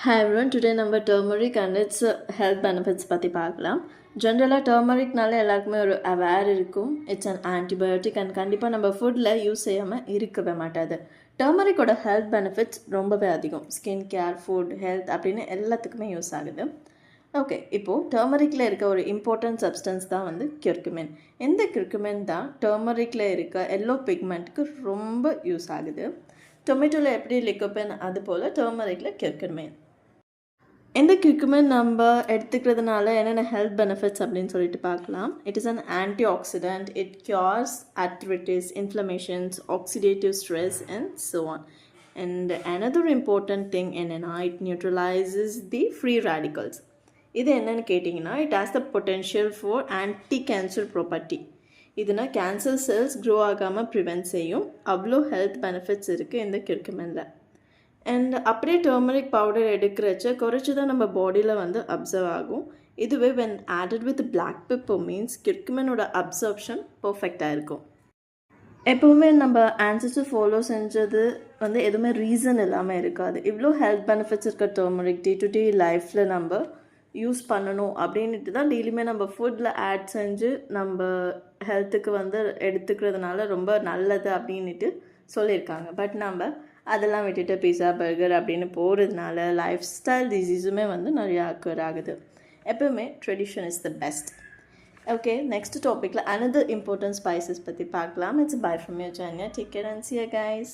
Hi everyone, today நம்ம turmeric and its health benefits பற்றி பார்க்கலாம். ஜென்ரலாக டர்மரிக்னால எல்லாருக்குமே ஒரு அவேர் இருக்கும். இட்ஸ் அன் ஆன்டிபயோட்டிக் அண்ட் கண்டிப்பாக நம்ம ஃபுட்டில் யூஸ் செய்யாமல் இருக்கவே மாட்டாது. டர்மரிக்கோட ஹெல்த் பெனிஃபிட்ஸ் ரொம்பவே அதிகம். ஸ்கின் கேர், ஃபுட், ஹெல்த் அப்படின்னு எல்லாத்துக்குமே யூஸ் ஆகுது. ஓகே, இப்போது டர்மரிக்கில் இருக்க ஒரு இம்பார்ட்டன்ட் சப்ஸ்டன்ஸ் தான் வந்து கிர்குமின். இந்த கிர்குமின் தான் டர்மரிக்கில் இருக்க எல்லோ பிக்மெண்ட்டுக்கு ரொம்ப யூஸ் ஆகுது. டொமேட்டோவில் எப்படி லிக்கோபின் அது போல் டர்மரிக்கில் கிர்குமின். இந்த கிர்குமின் நம்ம எடுத்துக்கிறதுனால என்னென்ன ஹெல்த் பெனிஃபிட்ஸ் அப்படின்னு சொல்லிட்டு பார்க்கலாம். It is an anti accident. It cures arthritis, inflammations, oxidative stress and so on. And another important thing என்னன்னா it neutralizes the free radicals. இது என்னன்னு கேட்டிங்கன்னா it has the potential for anti-cancer property. இதுனா cancer cells grow ஆகாமல் prevent செய்யும். அவ்வளோ health benefits இருக்குது இந்த கிர்குமினில். அண்ட் அப்படியே டர்மரிக் பவுடர் எடுக்கிறச்ச குறைச்சி தான் நம்ம பாடியில் வந்து அப்சர்வ் ஆகும். இதுவே when added with black pepper means கிர்குமினோட அப்சர்ப்ஷன் பர்ஃபெக்டாக இருக்கும். எப்போவுமே நம்ம ஆன்சர்ஸை ஃபாலோ செஞ்சது வந்து எதுவுமே ரீசன் இல்லாமல் இருக்காது. இவ்வளோ ஹெல்த் பெனிஃபிட்ஸ் இருக்க டர்மரிக் டே டு டே லைஃப்பில் நம்ம யூஸ் பண்ணணும் அப்படின்ட்டு தான் டெய்லியுமே நம்ம ஃபுட்டில் ஆட் செஞ்சு நம்ம ஹெல்த்துக்கு வந்து எடுத்துக்கிறதுனால ரொம்ப நல்லது அப்படின்ட்டு சொல்லியிருக்காங்க. பட் நம்ம அதெல்லாம் விட்டுட்டு பீஸா, பர்கர் அப்படின்னு போகிறதுனால லைஃப் ஸ்டைல் டிசீஸுமே வந்து நிறையா அக்கர் ஆகுது. எப்போவுமே tradition is the best. Okay, next டாப்பிக்கில் அனதர் இம்பார்ட்டன்ட் ஸ்பைசஸ் பற்றி பார்க்கலாம். It's bye from your journey. Take care and see you guys.